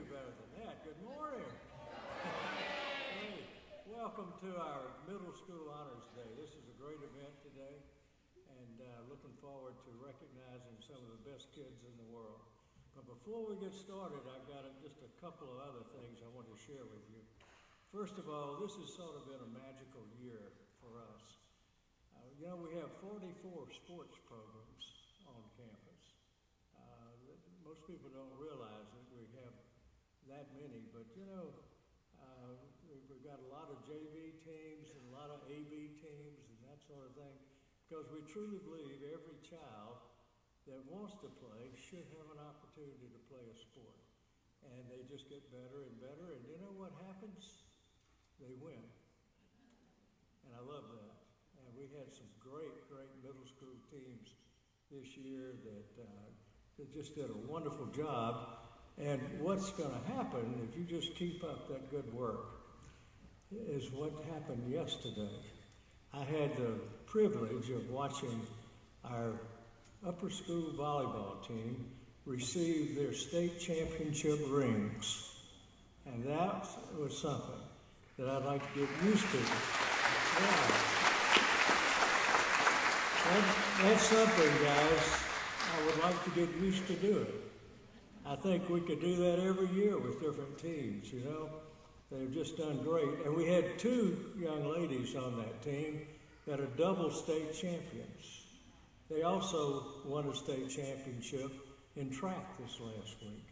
better than that. Good morning. Hey, welcome to our Middle School Honors Day. This is a great event today, and looking forward to recognizing some of the best kids in the world. But before we get started, I've got just a couple of other things I want to share with you. First of all, this has sort of been a magical year for us. We have 44 sports programs on campus. Most people don't realize that we have that many, but we've got a lot of JV teams and a lot of AB teams and that sort of thing, because we truly believe every child that wants to play should have an opportunity to play a sport. And they just get better and better, and you know what happens? They win. And I love that. And we had some great middle school teams this year that just did a wonderful job. And what's going to happen if you just keep up that good work is what happened yesterday. I had the privilege of watching our upper school volleyball team receive their state championship rings. And that was something that I'd like to get used to. Yeah. That's something, guys, I would like to get used to doing. I think we could do that every year with different teams, They've just done great. And we had two young ladies on that team that are double state champions. They also won a state championship in track this last week.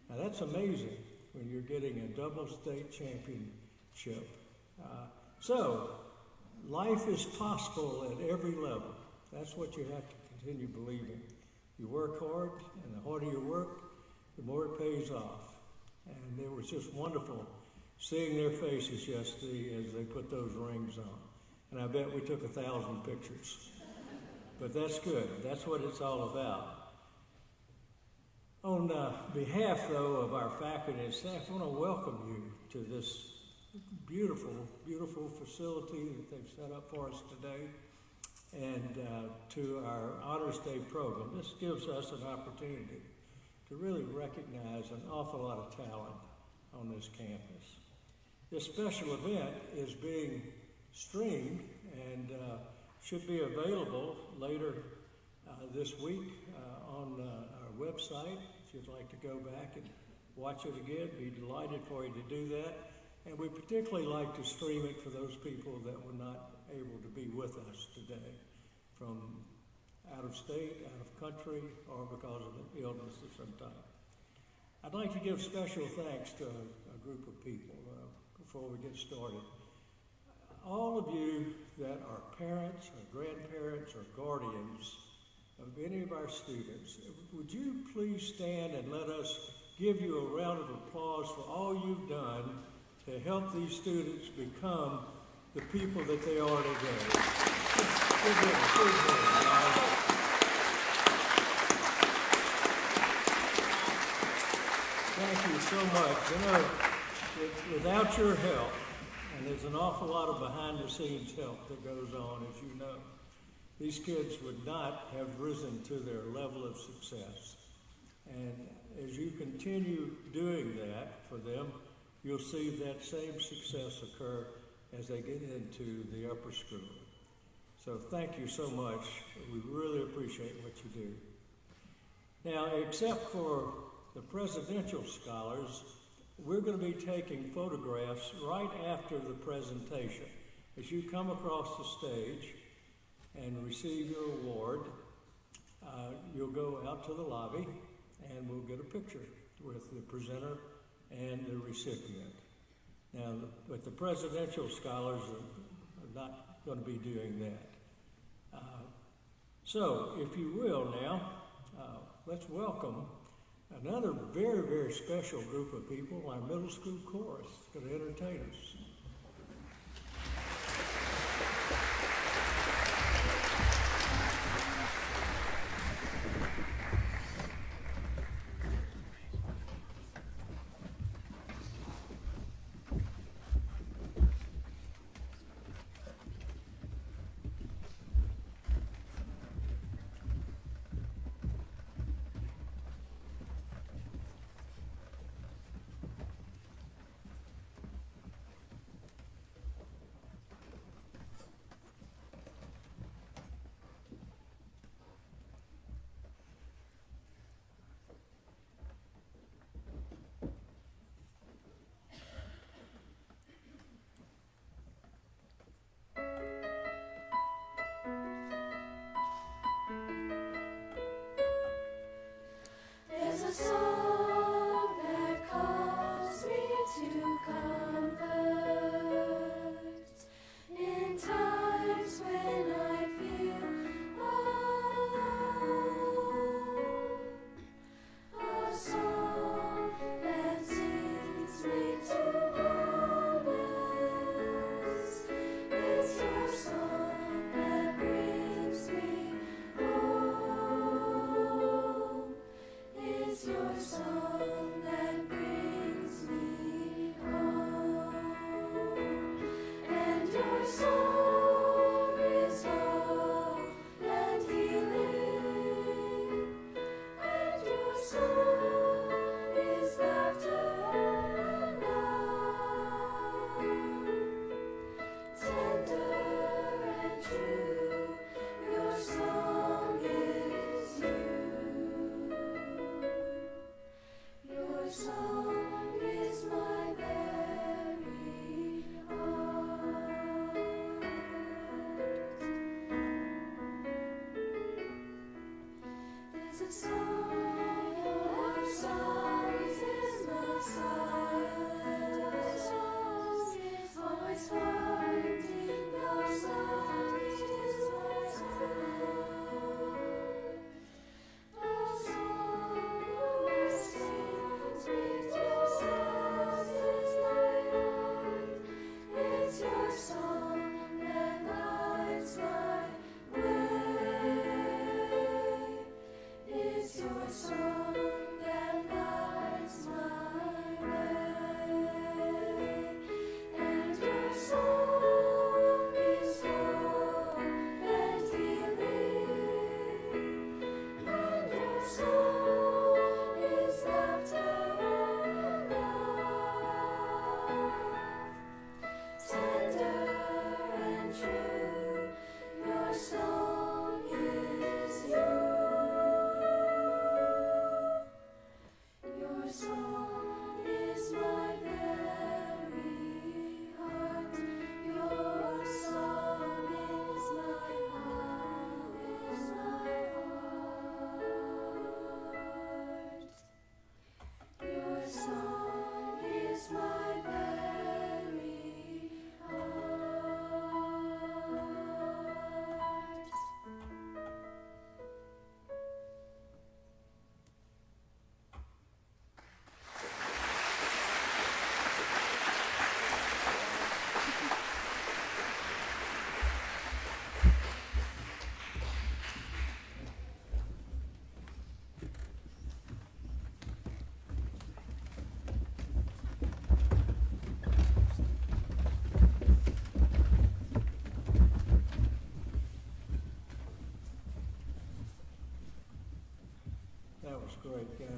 Now that's amazing when you're getting a double state championship. So life is possible at every level. That's what you have to continue believing. You work hard, and the harder you work, the more it pays off. And it was just wonderful seeing their faces yesterday as they put those rings on. And I bet we took 1,000 pictures. But that's good. That's what it's all about. On behalf, though, of our faculty and staff, I want to welcome you to this beautiful, beautiful facility that they've set up for us today, and to our Honors Day program. This gives us an opportunity to really recognize an awful lot of talent on this campus. This special event is being streamed and should be available later this week on our website. If you'd like to go back and watch it again, be delighted for you to do that. And we particularly like to stream it for those people that were not able to be with us today from out of state, out of country, or because of an illness of some type. I'd like to give special thanks to a group of people before we get started. All of you that are parents or grandparents or guardians of any of our students, would you please stand and let us give you a round of applause for all you've done to help these students become the people that they are today. Thank you so much. Without your help, and there's an awful lot of behind-the-scenes help that goes on, as you know, these kids would not have risen to their level of success. And as you continue doing that for them, you'll see that same success occur as they get into the upper school. So thank you so much. We really appreciate what you do. Now, except for the presidential scholars, we're going to be taking photographs right after the presentation. As you come across the stage and receive your award, you'll go out to the lobby and we'll get a picture with the presenter and the recipient. Now, but the presidential scholars are not going to be doing that. So, if you will now, let's welcome another very, very special group of people, our middle school chorus, is going to entertain us.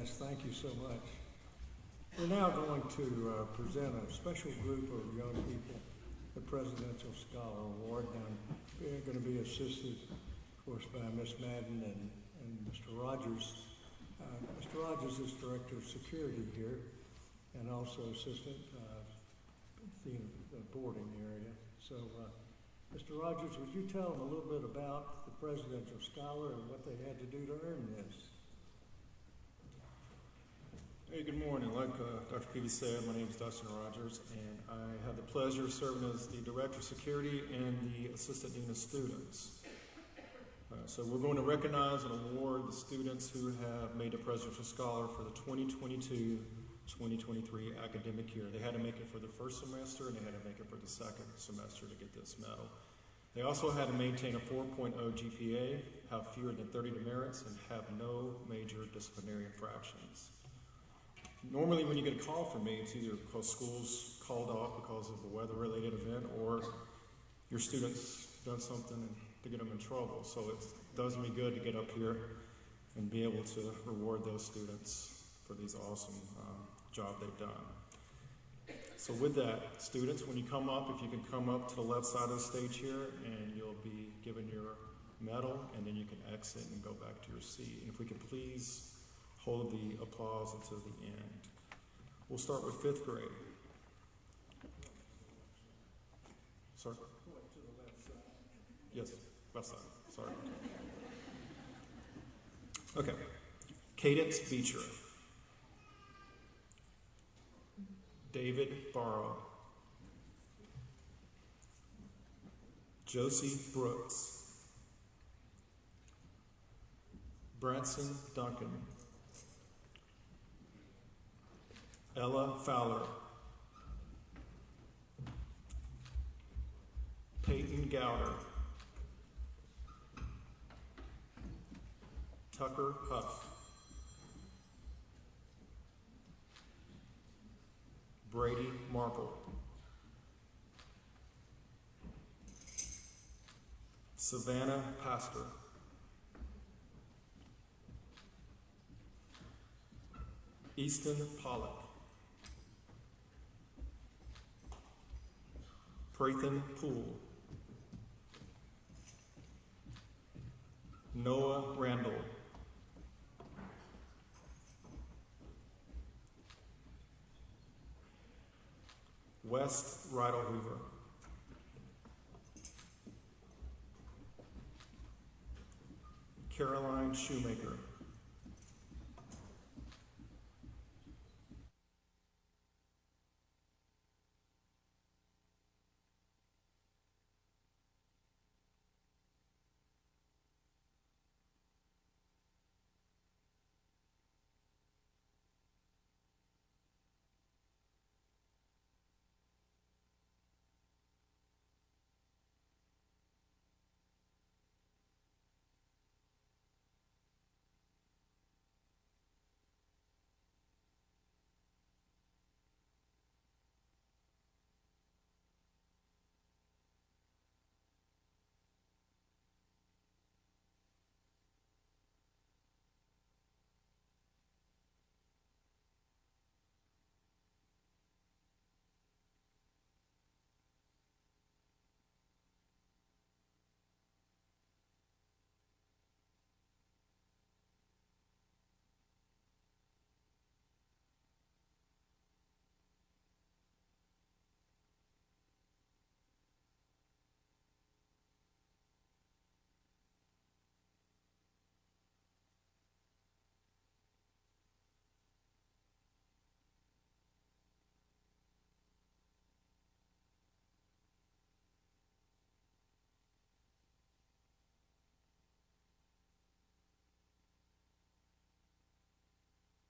Yes, thank you so much. We're now going to present a special group of young people, the Presidential Scholar Award. And we're going to be assisted, of course, by Miss Madden and Mr. Rogers. Mr. Rogers is Director of Security here and also Assistant the boarding area. So, Mr. Rogers, would you tell them a little bit about the Presidential Scholar and what they had to do to earn this? Hey, good morning. Like Dr. Peavy said, my name is Dustin Rogers, and I have the pleasure of serving as the Director of Security and the Assistant Dean of Students. So we're going to recognize and award the students who have made the Presidential Scholar for the 2022-2023 academic year. They had to make it for the first semester, and they had to make it for the second semester to get this medal. They also had to maintain a 4.0 GPA, have fewer than 30 demerits, and have no major disciplinary infractions. Normally when you get a call from me, it's either because school's called off because of a weather-related event or your student's done something to get them in trouble. So it does me good to get up here and be able to reward those students for these awesome job they've done. So with that, students, when you come up, if you can come up to the left side of the stage here, and you'll be given your medal, and then you can exit and go back to your seat. And if we could please hold the applause until the end. We'll start with 5th grade. Sir? Yes, left side, sorry. Okay. Cadence Beecher. David Barrow. Josie Brooks. Branson Duncan. Ella Fowler. Peyton Gowder. Tucker Huff. Brady Marple. Savannah Pastor. Easton Pollock. Prathan Poole. Noah Randall. West Riddleweaver. Caroline Shoemaker.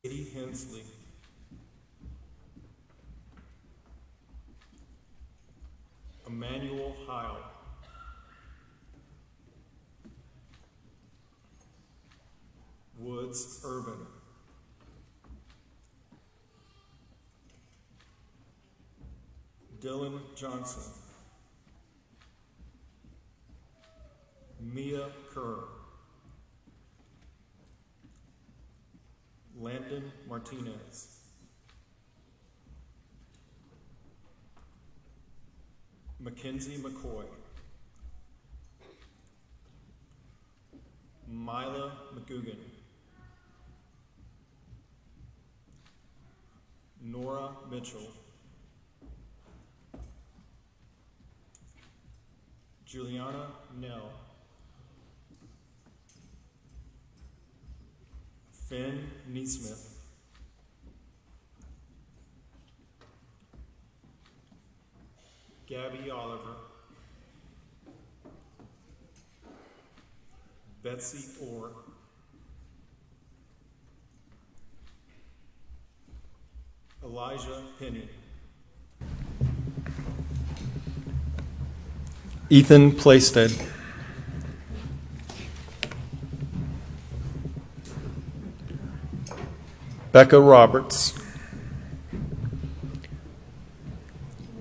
Katie Hensley. Emmanuel Heil. Woods Urban. Dylan Johnson. Mia Kerr. Landon Brandon Martinez. Mackenzie McCoy. Mila McGugan. Nora Mitchell. Juliana Nell. Finn Neesmith. Gabby Oliver. Betsy Orr. Elijah Penny. Ethan Plaisted. Becca Roberts.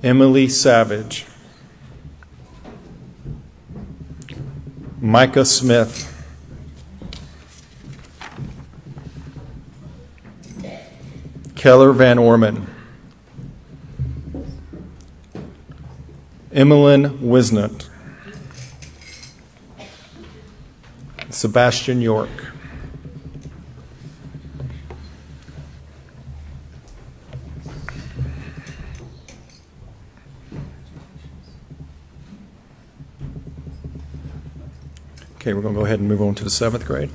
Emily Savage. Micah Smith. Keller Van Orman. Emmeline Wisnant. Sebastian York. Okay, we're going to go ahead and move on to the 7th grade.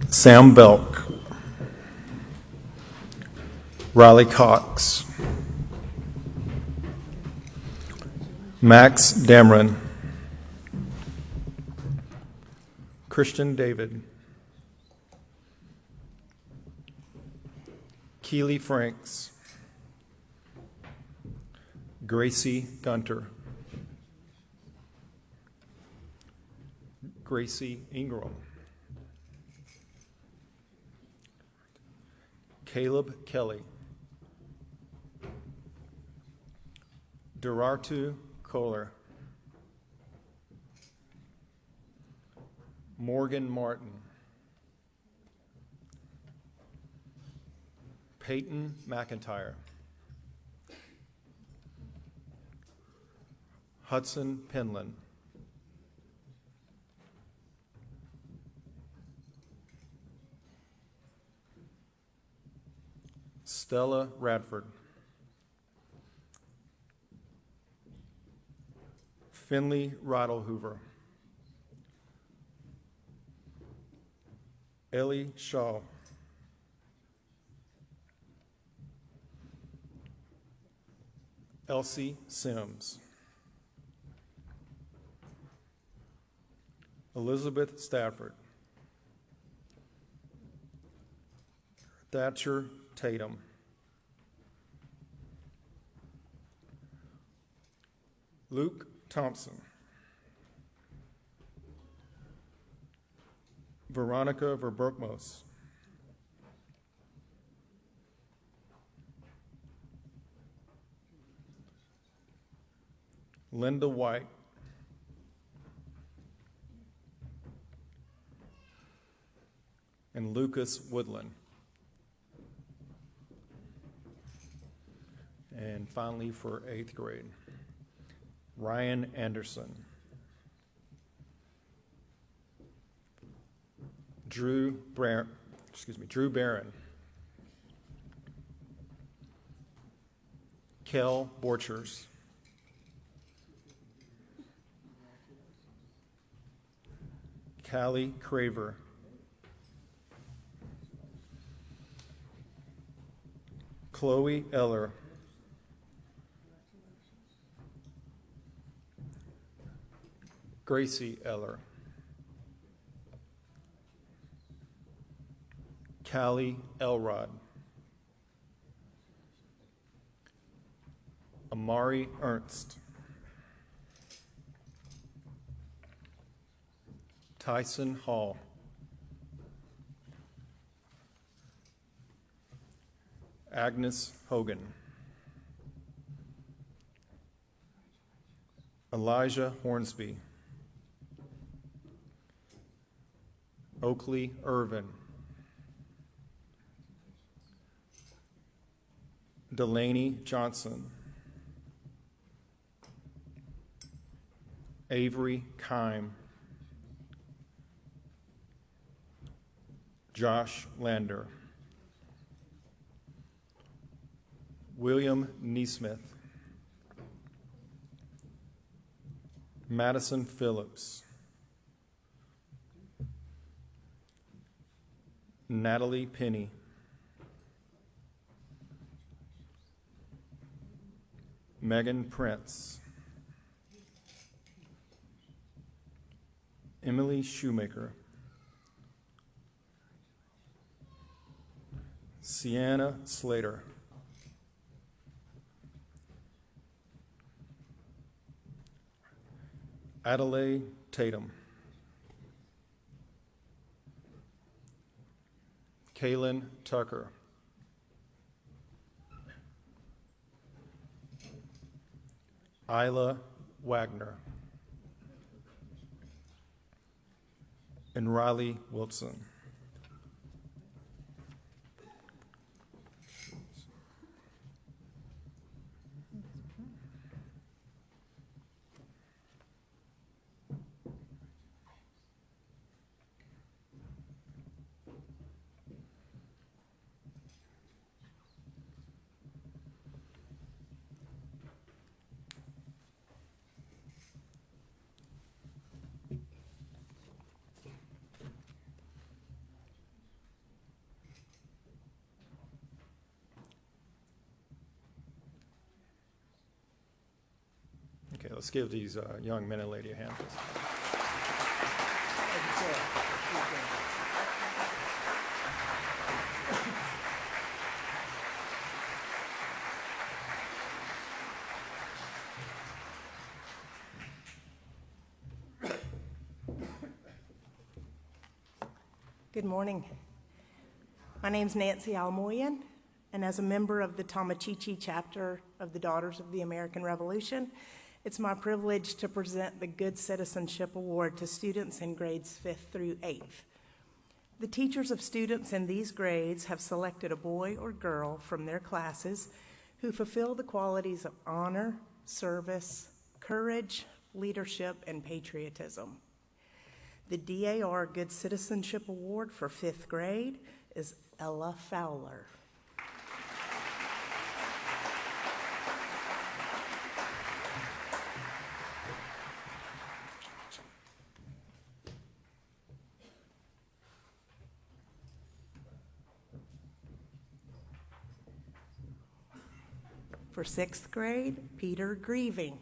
Sam Belk. Riley Cox. Max Dameron. Christian David. Keely Franks. Gracie Gunter. Gracie Ingram. Caleb Kelly. Durartu Kohler. Morgan Martin. Peyton McIntyre. Hudson Penland. Stella Radford. Finley Rottlehoover. Ellie Shaw. Elsie Sims. Elizabeth Stafford. Thatcher Tatum. Luke Thompson. Veronica Verberkmos. Linda White. And Lucas Woodland. And finally for 8th grade, Ryan Anderson. Drew Barron. Kel Borchers. Callie Craver. Chloe Eller. Gracie Eller. Callie Elrod. Amari Ernst. Tyson Hall. Agnes Hogan. Elijah Hornsby. Oakley Irvin. Delaney Johnson, Avery Kime, Josh Lander, William Neesmith, Madison Phillips, Natalie Penny, Megan Prince, Emily Shoemaker, Sienna Slater, Adelaide Tatum, Kaylin Tucker, Isla Wagner, and Riley Wilson. Okay, let's give these young men and lady a hand, please. Good morning. My name's Nancy Almoyan, and as a member of the Tomachichi chapter of the Daughters of the American Revolution, it's my privilege to present the Good Citizenship Award to students in grades 5th through 8th. The teachers of students in these grades have selected a boy or girl from their classes who fulfill the qualities of honor, service, courage, leadership, and patriotism. The DAR Good Citizenship Award for 5th grade is Ella Fowler. For 6th grade, Peter Grieving.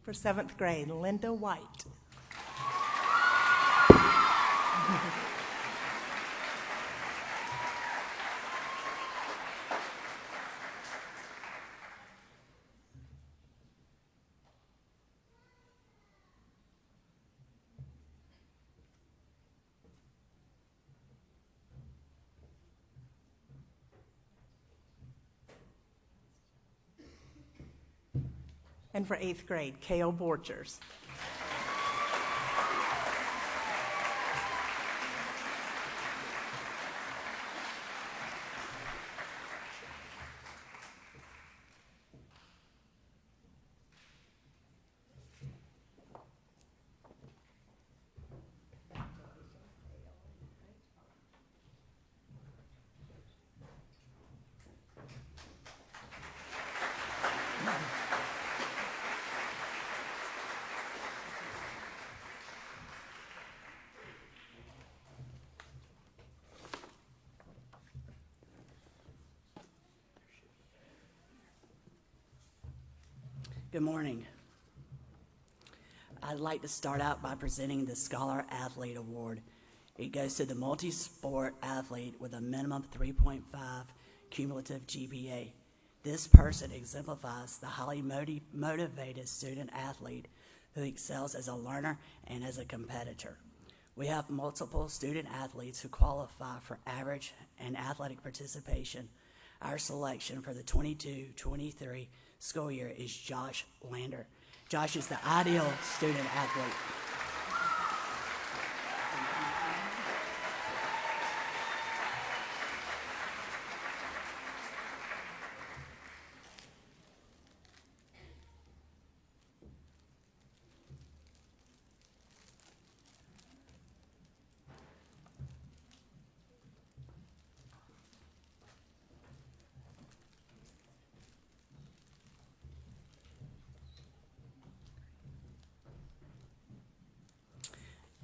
For 7th grade, Linda White. And for 8th grade, Kale Borchers. Good morning. I'd like to start out by presenting the Scholar Athlete Award. It goes to the multi-sport athlete with a minimum 3.5 cumulative GPA. This person exemplifies the highly motivated student athlete who excels as a learner and as a competitor. We have multiple student athletes who qualify for average and athletic participation. Our selection for the 22-23 school year is Josh Lander. Josh is the ideal student athlete.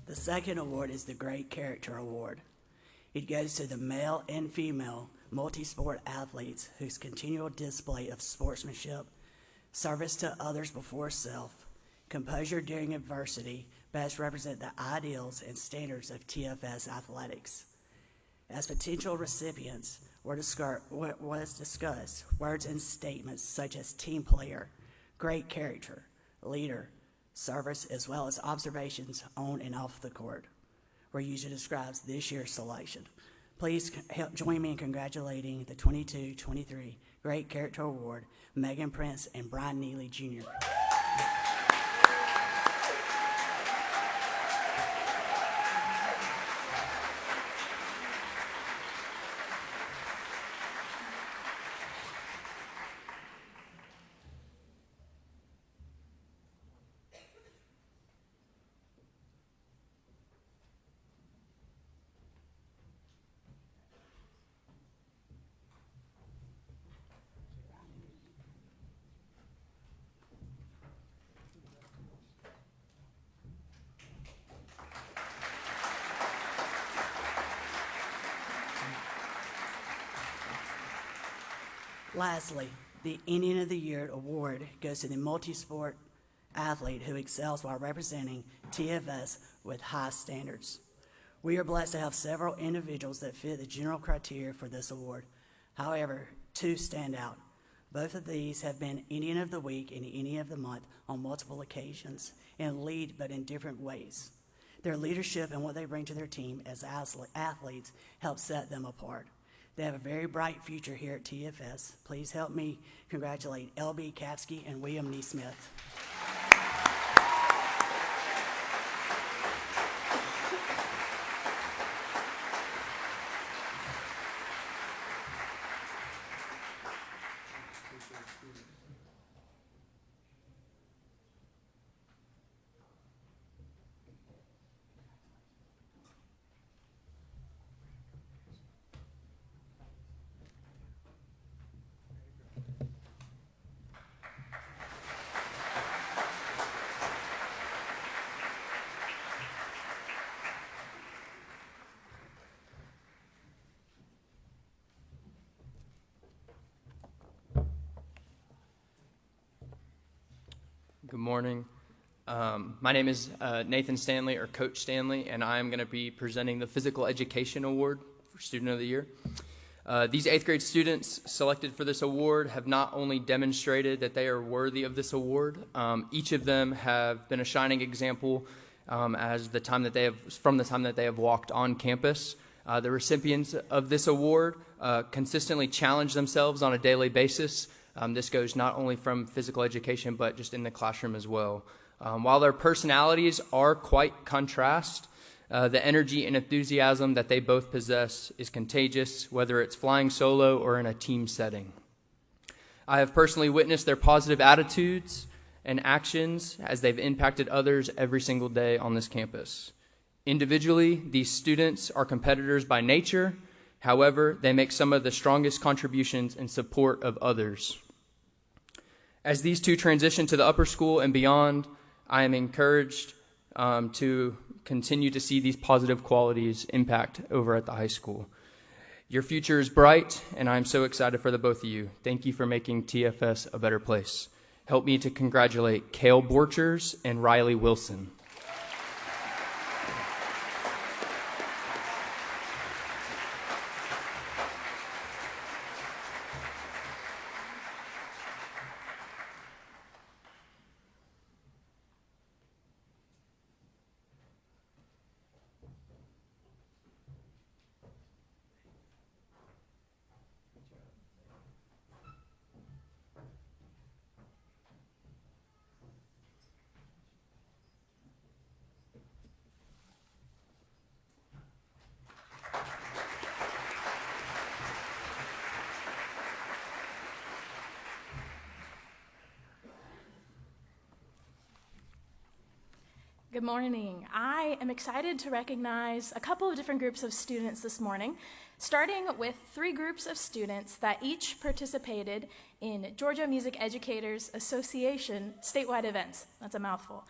The second award is the Great Character Award. It goes to the male and female multi-sport athletes whose continual display of sportsmanship, service to others before self, composure during adversity best represent the ideals and standards of TFS athletics. As potential recipients was discussed, words and statements such as team player, great character, leader, service, as well as observations on and off the court were used to describe this year's selection. Please join me in congratulating the 22-23 Great Character Award, Megan Prince and Brian Neely Jr. Lastly, the Indian of the Year award goes to the multi-sport athlete who excels while representing TFS with high standards. We are blessed to have several individuals that fit the general criteria for this award. However, two stand out. Both of these have been Indian of the Week and Indian of the Month on multiple occasions and lead, but in different ways. Their leadership and what they bring to their team as athletes help set them apart. They have a very bright future here at TFS. Please help me congratulate L.B. Kapsky and William Neesmith. Good morning. My name is Nathan Stanley, or Coach Stanley, and I'm going to be presenting the Physical Education Award for Student of the Year. These 8th grade students selected for this award have not only demonstrated that they are worthy of this award, each of them have been a shining example from the time that they have walked on campus. The recipients of this award consistently challenge themselves on a daily basis. This goes not only from physical education, but just in the classroom as well. While their personalities are quite contrast, the energy and enthusiasm that they both possess is contagious, whether it's flying solo or in a team setting. I have personally witnessed their positive attitudes and actions as they've impacted others every single day on this campus. Individually, these students are competitors by nature. However, they make some of the strongest contributions in support of others. As these two transition to the upper school and beyond, I am encouraged to continue to see these positive qualities impact over at the high school. Your future is bright, and I'm so excited for the both of you. Thank you for making TFS a better place. Help me to congratulate Kale Borchers and Riley Wilson. Good morning. I am excited to recognize a couple of different groups of students this morning, starting with 3 groups of students that each participated in Georgia Music Educators Association statewide events. That's a mouthful.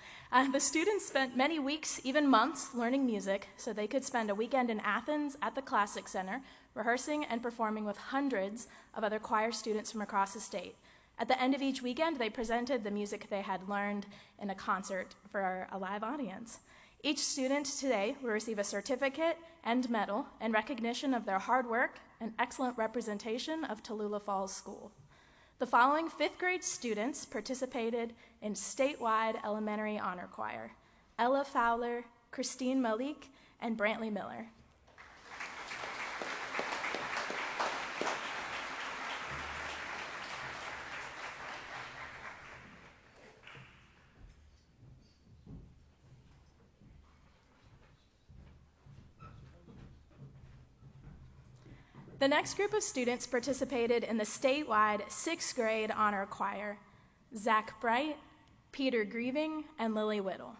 The students spent many weeks, even months, learning music so they could spend a weekend in Athens at the Classic Center, rehearsing and performing with hundreds of other choir students from across the state. At the end of each weekend, they presented the music they had learned in a concert for a live audience. Each student today will receive a certificate and medal in recognition of their hard work and excellent representation of Tallulah Falls School. The following 5th grade students participated in statewide elementary honor choir: Ella Fowler, Christine Malik, and Brantley Miller. The next group of students participated in the statewide 6th grade honor choir: Zach Bright, Peter Grieving, and Lily Whittle.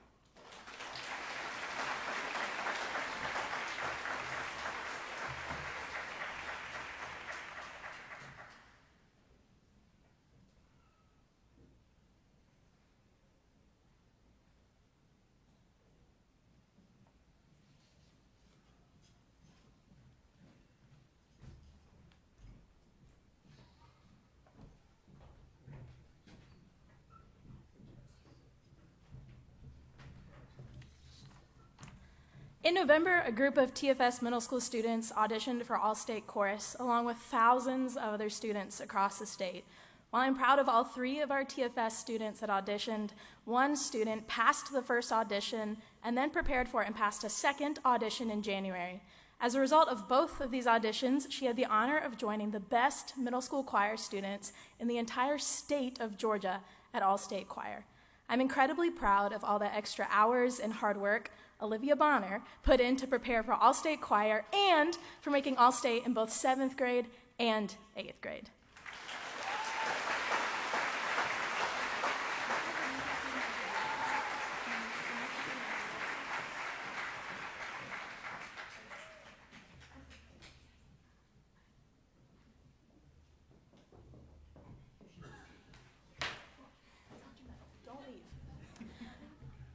In November, a group of TFS middle school students auditioned for All-State Chorus, along with thousands of other students across the state. While I'm proud of all 3 of our TFS students that auditioned, one student passed the first audition and then prepared for and passed a second audition in January. As a result of both of these auditions, she had the honor of joining the best middle school choir students in the entire state of Georgia at All-State Choir. I'm incredibly proud of all the extra hours and hard work Olivia Bonner put in to prepare for All-State Choir and for making All-State in both 7th grade and 8th grade.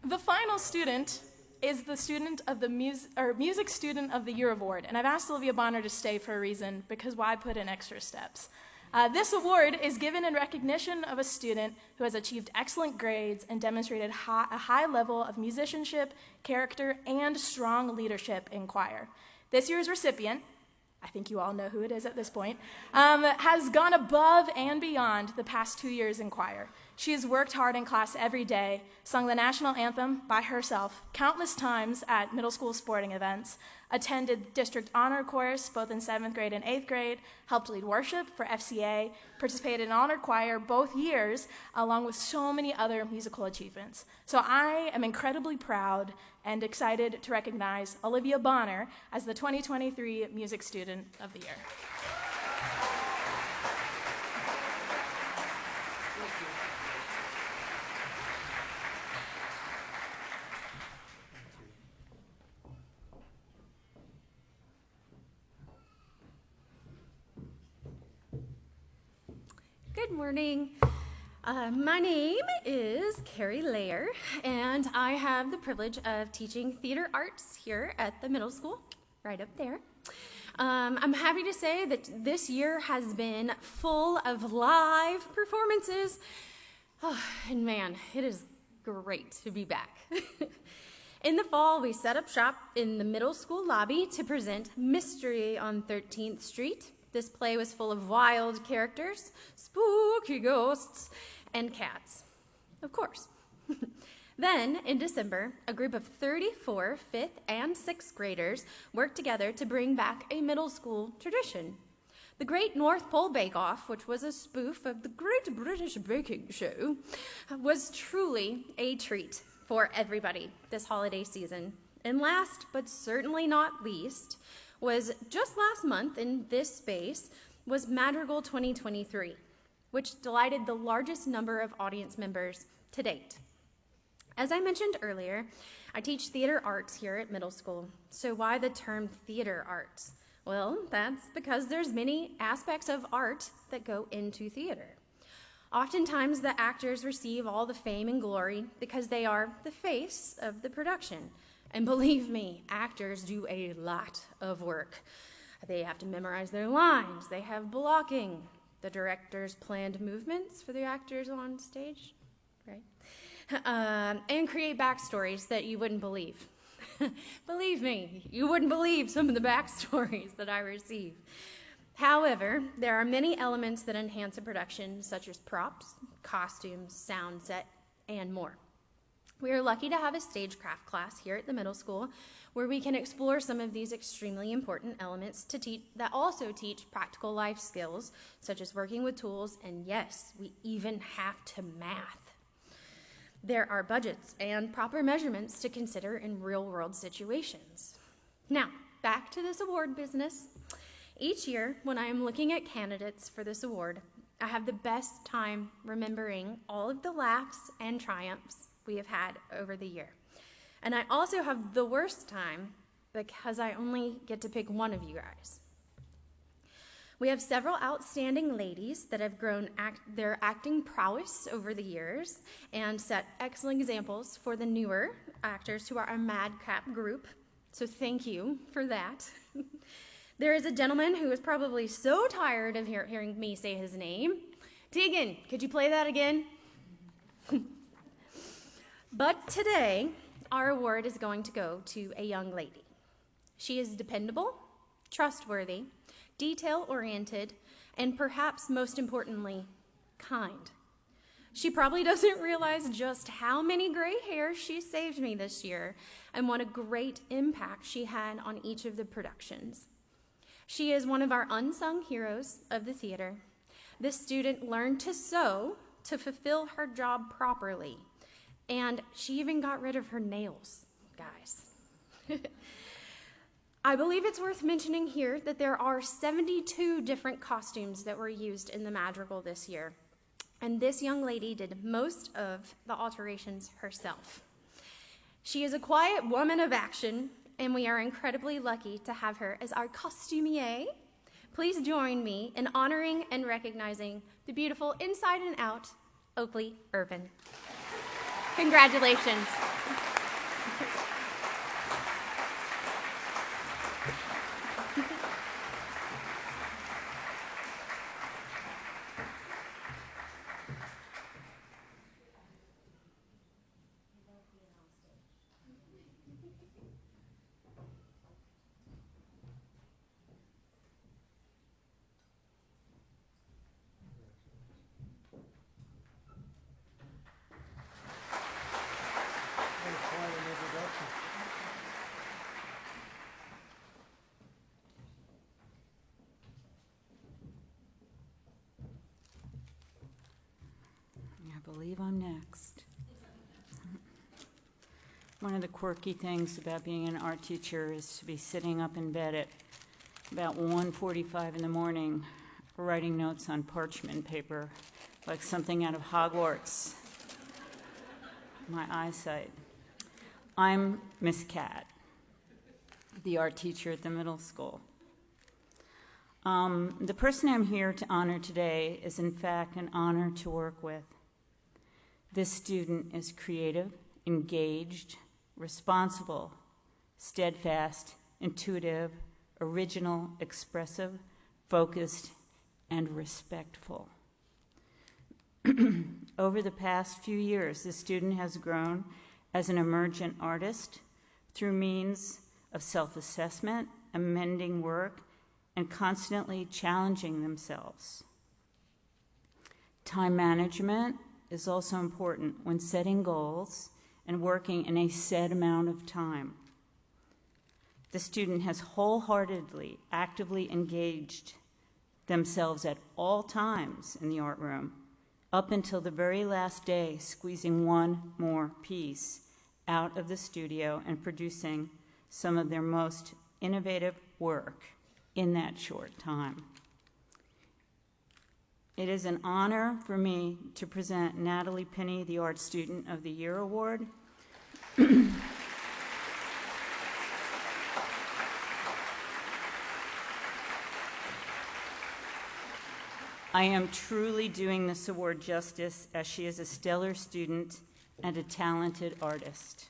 The final student is the student of the Music Student of the Year Award, and I've asked Olivia Bonner to stay for a reason, because why put in extra steps? This award is given in recognition of a student who has achieved excellent grades and demonstrated a high level of musicianship, character, and strong leadership in choir. This year's recipient, I think you all know who it is at this point, has gone above and beyond the past 2 years in choir. She has worked hard in class every day, sung the national anthem by herself countless times at middle school sporting events, attended district honor chorus both in 7th grade and 8th grade, helped lead worship for FCA, participated in honor choir both years, along with so many other musical achievements. So I am incredibly proud and excited to recognize Olivia Bonner as the 2023 Music Student of the Year. Good morning. My name is Carrie Lair, and I have the privilege of teaching theater arts here at the middle school, right up there. I'm happy to say that this year has been full of live performances, and man, it is great to be back. In the fall, we set up shop in the middle school lobby to present Mystery on 13th Street. This play was full of wild characters, spooky ghosts, and cats, of course. Then, in December, a group of 34 5th and 6th graders worked together to bring back a middle school tradition. The Great North Pole Bake Off, which was a spoof of the Great British Baking Show, was truly a treat for everybody this holiday season. And last, but certainly not least, was just last month in this space was Madrigal 2023, which delighted the largest number of audience members to date. As I mentioned earlier, I teach theater arts here at middle school. So why the term theater arts? Well, that's because there's many aspects of art that go into theater. Oftentimes, the actors receive all the fame and glory because they are the face of the production. And believe me, actors do a lot of work. They have to memorize their lines, they have blocking, the director's planned movements for the actors on stage, right? And create backstories that you wouldn't believe. Believe me, you wouldn't believe some of the backstories that I receive. However, there are many elements that enhance a production, such as props, costumes, sound set, and more. We are lucky to have a stagecraft class here at the middle school where we can explore some of these extremely important elements that also teach practical life skills, such as working with tools, and yes, we even have to math. There are budgets and proper measurements to consider in real-world situations. Now, back to this award business. Each year, when I am looking at candidates for this award, I have the best time remembering all of the laughs and triumphs we have had over the year. And I also have the worst time because I only get to pick one of you guys. We have several outstanding ladies that have grown their acting prowess over the years and set excellent examples for the newer actors who are our madcap group. So thank you for that. There is a gentleman who is probably so tired of hearing me say his name. Tegan, could you play that again? But today, our award is going to go to a young lady. She is dependable, trustworthy, detail-oriented, and perhaps most importantly, kind. She probably doesn't realize just how many gray hairs she saved me this year and what a great impact she had on each of the productions. She is one of our unsung heroes of the theater. This student learned to sew to fulfill her job properly, and she even got rid of her nails, guys. I believe it's worth mentioning here that there are 72 different costumes that were used in the madrigal this year, and this young lady did most of the alterations herself. She is a quiet woman of action, and we are incredibly lucky to have her as our costumier. Please join me in honoring and recognizing the beautiful inside and out Oakley Irvin. Congratulations. I believe I'm next. One of the quirky things about being an art teacher is to be sitting up in bed at about 1:45 in the morning, writing notes on parchment paper, like something out of Hogwarts. My eyesight. I'm Miss Cat, the art teacher at the middle school. The person I'm here to honor today is in fact an honor to work with. This student is creative, engaged, responsible, steadfast, intuitive, original, expressive, focused, and respectful. Over the past few years, this student has grown as an emergent artist through means of self-assessment, amending work, and constantly challenging themselves. Time management is also important when setting goals and working in a set amount of time. The student has wholeheartedly, actively engaged themselves at all times in the art room, up until the very last day, squeezing one more piece out of the studio and producing some of their most innovative work in that short time. It is an honor for me to present Natalie Penny the Art Student of the Year Award. I am truly doing this award justice as she is a stellar student and a talented artist.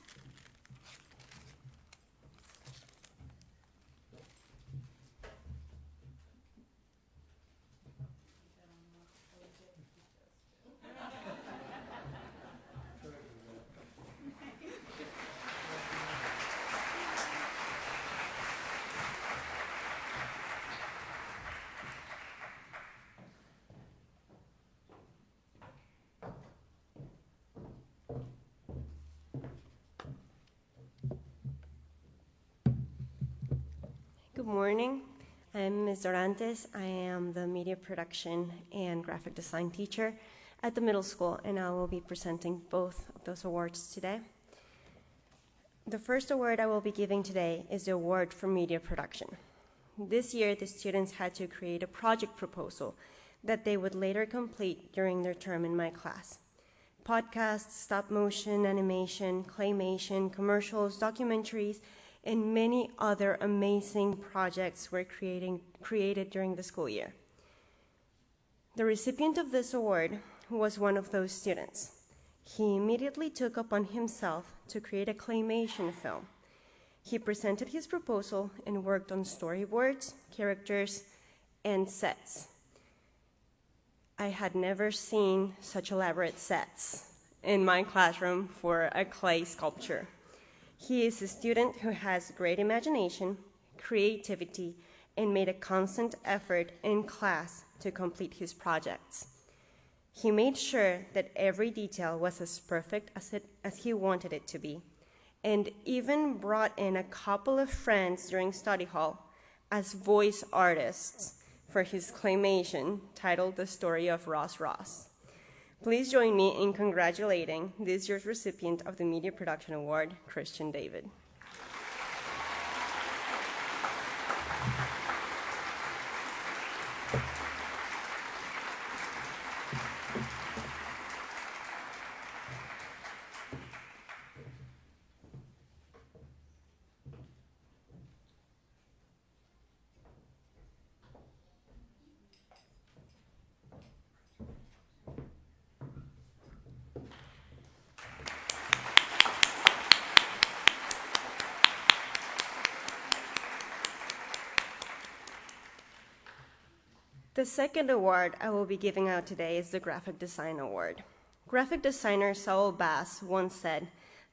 Good morning. I'm Ms. Dorantes. I am the media production and graphic design teacher at the middle school, and I will be presenting both of those awards today. The first award I will be giving today is the award for media production. This year, the students had to create a project proposal that they would later complete during their term in my class. Podcasts, stop motion, animation, claymation, commercials, documentaries, and many other amazing projects were created during the school year. The recipient of this award was one of those students. He immediately took upon himself to create a claymation film. He presented his proposal and worked on storyboards, characters, and sets. I had never seen such elaborate sets in my classroom for a clay sculpture. He is a student who has great imagination, creativity, and made a constant effort in class to complete his projects. He made sure that every detail was as perfect as he wanted it to be, and even brought in a couple of friends during study hall as voice artists for his claymation titled The Story of Ross Ross. Please join me in congratulating this year's recipient of the Media Production Award, Christian David. The second award I will be giving out today is the Graphic Design Award. Graphic designer Saul Bass once said,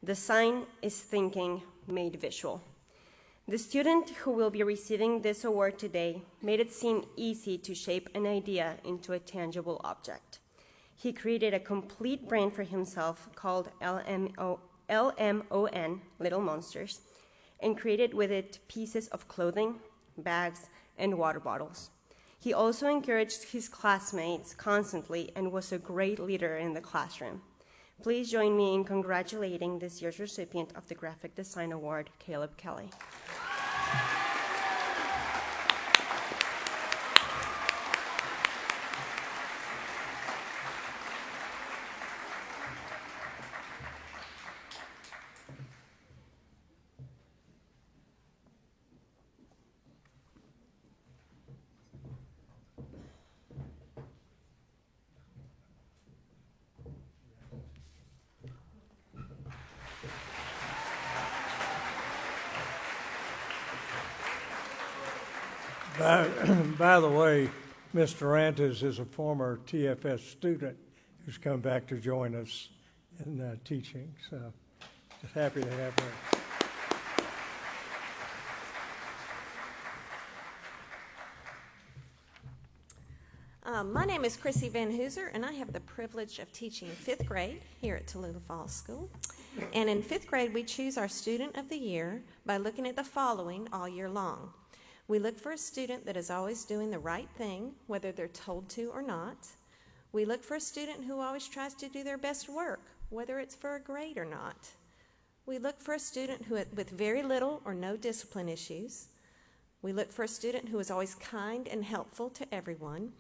"Design is thinking made visual." The student who will be receiving this award today made it seem easy to shape an idea into a tangible object. He created a complete brand for himself called LMON, Little Monsters, and created with it pieces of clothing, bags, and water bottles. He also encouraged his classmates constantly and was a great leader in the classroom. Please join me in congratulating this year's recipient of the Graphic Design Award, Caleb Kelly. By the way, Mr. Rantes is a former TFS student who's come back to join us in teaching, so just happy to have her. My name is Chrissy Van Hooser, and I have the privilege of teaching 5th grade here at Tallulah Falls School. And in 5th grade, we choose our Student of the Year by looking at the following all year long. We look for a student that is always doing the right thing, whether they're told to or not. We look for a student who always tries to do their best work, whether it's for a grade or not. We look for a student with very little or no discipline issues. We look for a student who is always kind and helpful to everyone.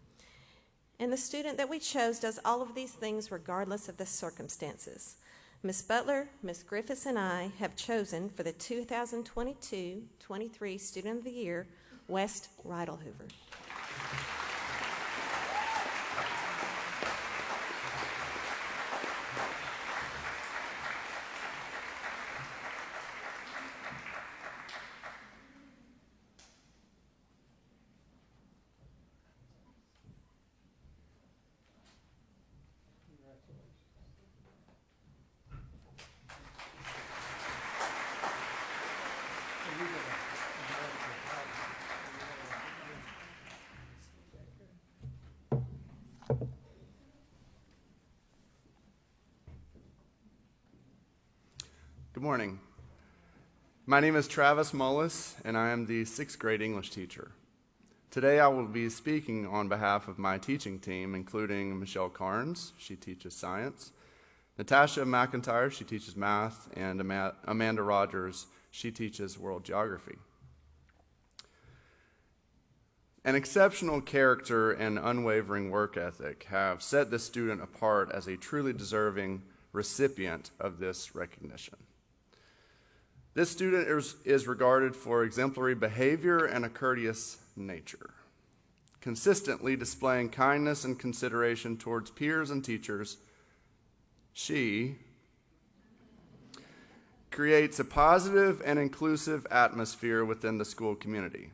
And the student that we chose does all of these things regardless of the circumstances. Ms. Butler, Ms. Griffiths, and I have chosen for the 2022-23 Student of the Year, West Rydell Hoover. Good morning. My name is Travis Mullis, and I am the 6th grade English teacher. Today I will be speaking on behalf of my teaching team, including Michelle Carnes, she teaches science, Natasha McIntyre, she teaches math, and Amanda Rogers, she teaches world geography. An exceptional character and unwavering work ethic have set this student apart as a truly deserving recipient of this recognition. This student is regarded for exemplary behavior and a courteous nature, consistently displaying kindness and consideration towards peers and teachers. She creates a positive and inclusive atmosphere within the school community.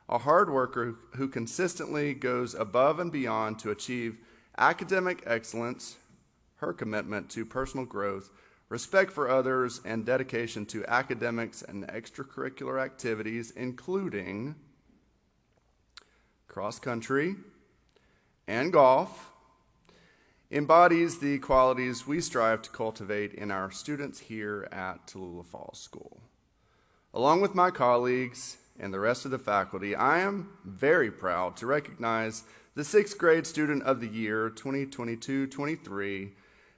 A hard worker who consistently goes above and beyond to achieve academic excellence, her commitment to personal growth, respect for others, and dedication to academics and extracurricular activities, including cross-country and golf, embodies the qualities we strive to cultivate in our students here at Tallulah Falls School. Along with my colleagues and the rest of the faculty, I am very proud to recognize the 6th grade Student of the Year 2022-23,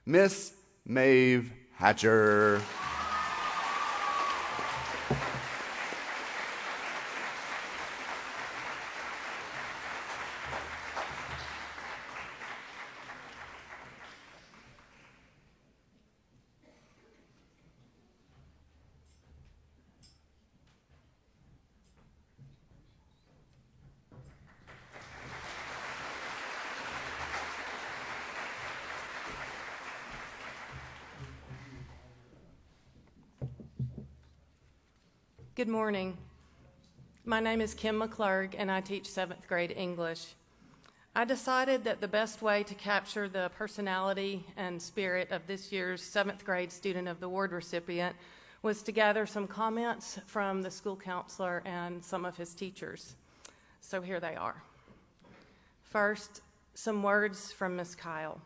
Miss Maeve Hatcher. Good morning. My name is Kim McClurg, and I teach 7th grade English. I decided that the best way to capture the personality and spirit of this year's 7th grade Student of the Award recipient was to gather some comments from the school counselor and some of his teachers. So here they are. First, some words from Miss Kyle.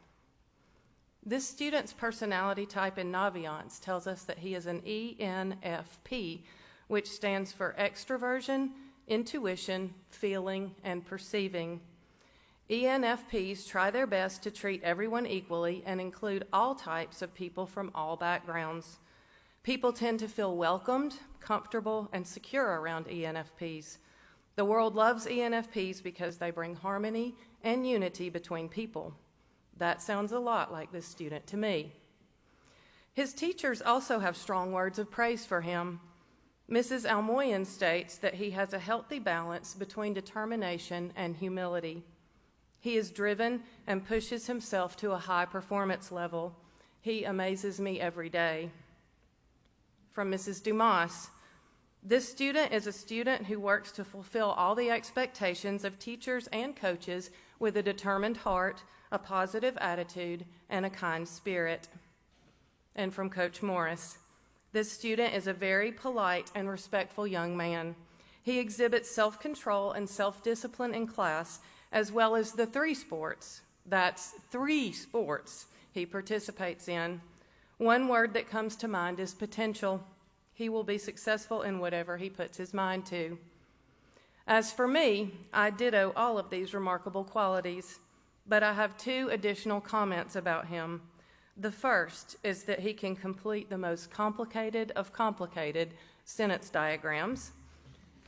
This student's personality type in Naviance tells us that he is an ENFP, which stands for extroversion, intuition, feeling, and perceiving. ENFPs try their best to treat everyone equally and include all types of people from all backgrounds. People tend to feel welcomed, comfortable, and secure around ENFPs. The world loves ENFPs because they bring harmony and unity between people. That sounds a lot like this student to me. His teachers also have strong words of praise for him. Mrs. Almoyan states that he has a healthy balance between determination and humility. He is driven and pushes himself to a high performance level. He amazes me every day. From Mrs. Dumas, this student is a student who works to fulfill all the expectations of teachers and coaches with a determined heart, a positive attitude, and a kind spirit. And from Coach Morris, this student is a very polite and respectful young man. He exhibits self-control and self-discipline in class, as well as the 3 sports. That's 3 sports he participates in. One word that comes to mind is potential. He will be successful in whatever he puts his mind to. As for me, I ditto all of these remarkable qualities, but I have 2 additional comments about him. The first is that he can complete the most complicated of complicated sentence diagrams.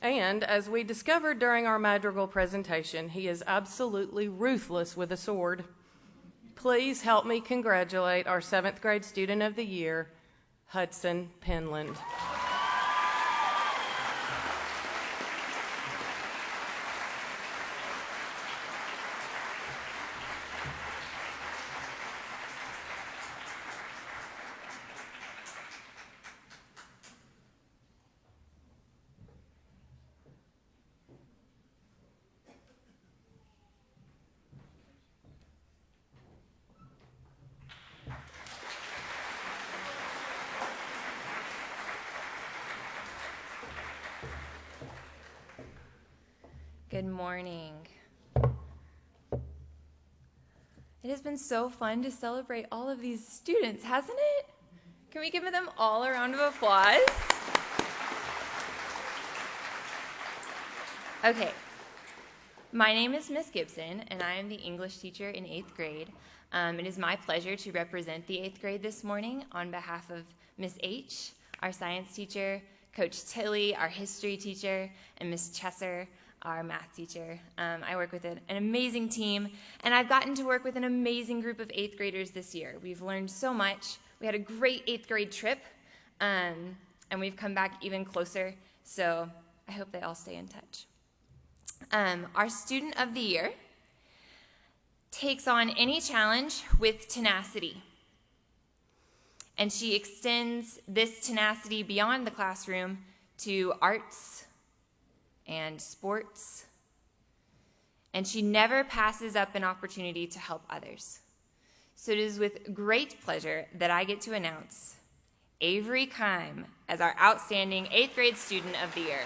And as we discovered during our madrigal presentation, he is absolutely ruthless with a sword. Please help me congratulate our 7th grade Student of the Year, Hudson Penland. Good morning. It has been so fun to celebrate all of these students, hasn't it? Can we give them all a round of applause? Okay. My name is Miss Gibson, and I am the English teacher in 8th grade. It is my pleasure to represent the 8th grade this morning on behalf of Miss H, our science teacher, Coach Tilly, our history teacher, and Miss Chesser, our math teacher. I work with an amazing team, and I've gotten to work with an amazing group of 8th graders this year. We've learned so much. We had a great 8th grade trip, and we've come back even closer, so I hope they all stay in touch. Our student of the year takes on any challenge with tenacity. And she extends this tenacity beyond the classroom to arts and sports. And she never passes up an opportunity to help others. So it is with great pleasure that I get to announce Avery Kime as our outstanding 8th grade student of the year.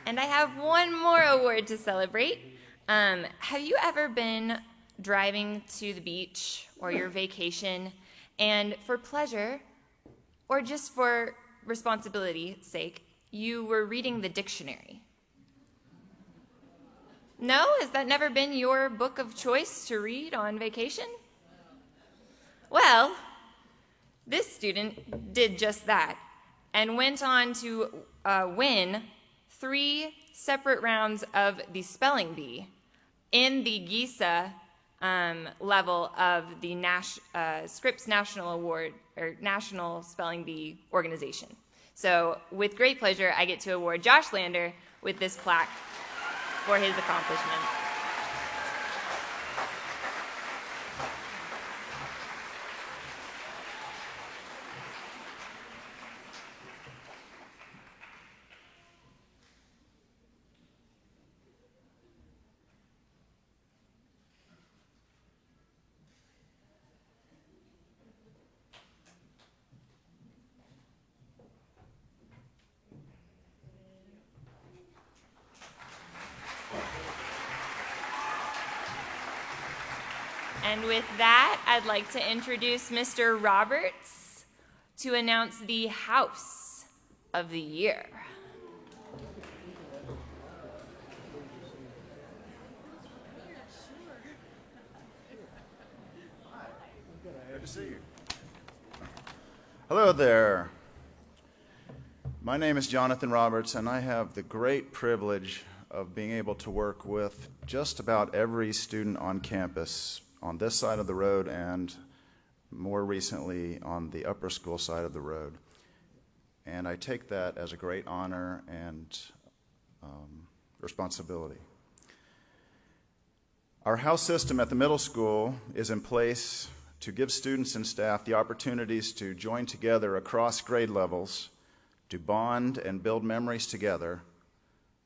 And I have one more award to celebrate. Have you ever been driving to the beach or your vacation, and for pleasure, or just for responsibility's sake, you were reading the dictionary? No? Has that never been your book of choice to read on vacation? Well, this student did just that and went on to win 3 separate rounds of the spelling bee in the GISA level of the Scripps National Award, or National Spelling Bee Organization. So with great pleasure, I get to award Josh Lander with this plaque for his accomplishments. And with that, I'd like to introduce Mr. Roberts to announce the House of the Year. Good to see you. Hello there. My name is Jonathan Roberts, and I have the great privilege of being able to work with just about every student on campus on this side of the road and more recently on the upper school side of the road. And I take that as a great honor and responsibility. Our house system at the middle school is in place to give students and staff the opportunities to join together across grade levels, to bond and build memories together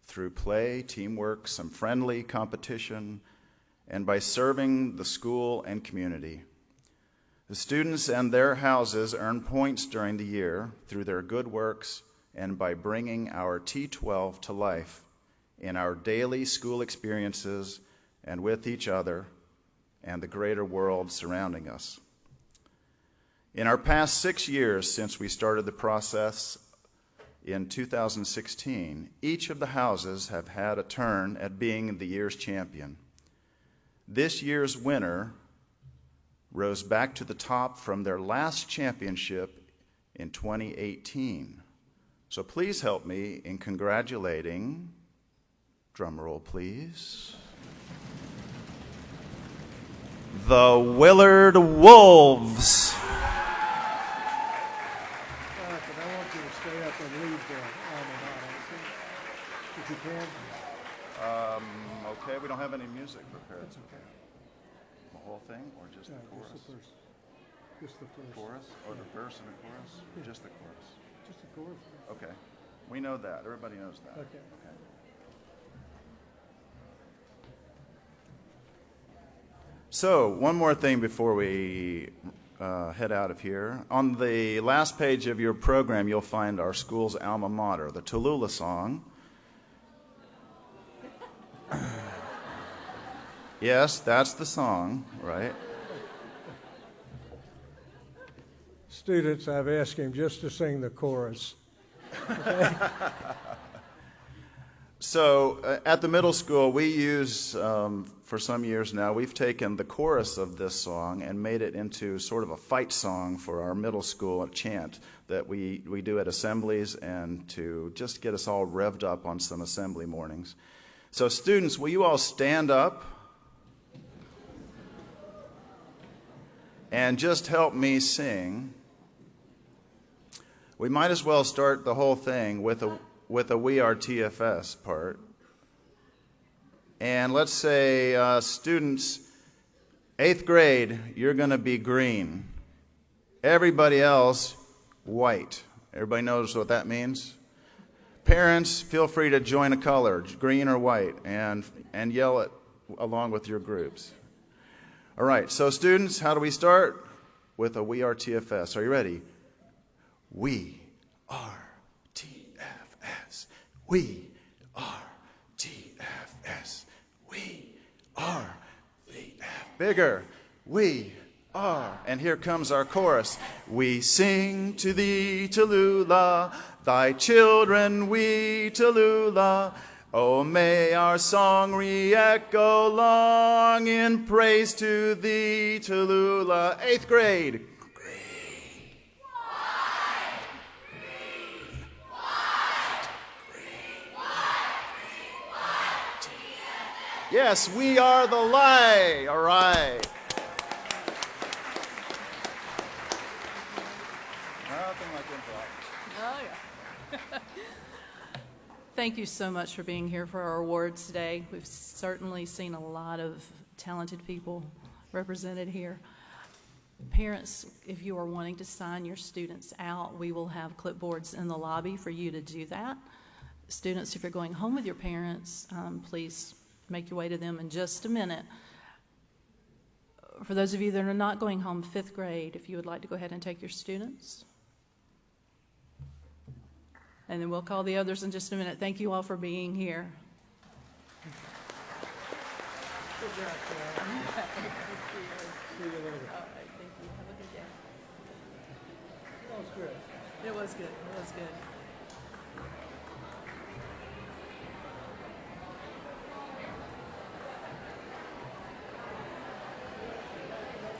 through play, teamwork, some friendly competition, and by serving the school and community. The students and their houses earn points during the year through their good works and by bringing our T12 to life in our daily school experiences and with each other and the greater world surrounding us. In our past 6 years since we started the process in 2016, each of the houses have had a turn at being the year's champion. This year's winner rose back to the top from their last championship in 2018. So please help me in congratulating, drum roll please, the Willard Wolves. I want you to stay up and lead the alma mater, if you can. Okay, we don't have any music prepared. That's okay. The whole thing, or just the chorus? Just the first. Chorus, or the verse and the chorus? Just the chorus. Just the chorus. Okay. We know that. Everybody knows that. Okay. So, one more thing before we head out of here. On the last page of your program, you'll find our school's alma mater, the Tallulah song. Yes, that's the song, right? Students, I've asked him just to sing the chorus. Okay? So at the middle school, we use, for some years now, we've taken the chorus of this song and made it into sort of a fight song for our middle school chant that we do at assemblies and to just get us all revved up on some assembly mornings. So students, will you all stand up and just help me sing? We might as well start the whole thing with a We Are TFS part. And let's say, students, 8th grade, you're going to be green. Everybody else, white. Everybody knows what that means? Parents, feel free to join a color, green or white, and yell it along with your groups. All right, so students, how do we start? With a We Are TFS. Are you ready? We are TFS. We are TFS. We are TFS. Bigger. We are. And here comes our chorus. We sing to thee, Tallulah, thy children we, Tallulah. Oh, may our song re-echo long in praise to thee, Tallulah. 8th grade. Yes, we are the lie. All right. Nothing like improv. Oh, yeah. Thank you so much for being here for our awards today. We've certainly seen a lot of talented people represented here. Parents, if you are wanting to sign your students out, we will have clipboards in the lobby for you to do that. Students, if you're going home with your parents, please make your way to them in just a minute. For those of you that are not going home, 5th grade, if you would like to go ahead and take your students. And then we'll call the others in just a minute. Thank you all for being here. Good job, Sarah. See you later. All right, thank you. Have a good day. That was good. It was good. It was good.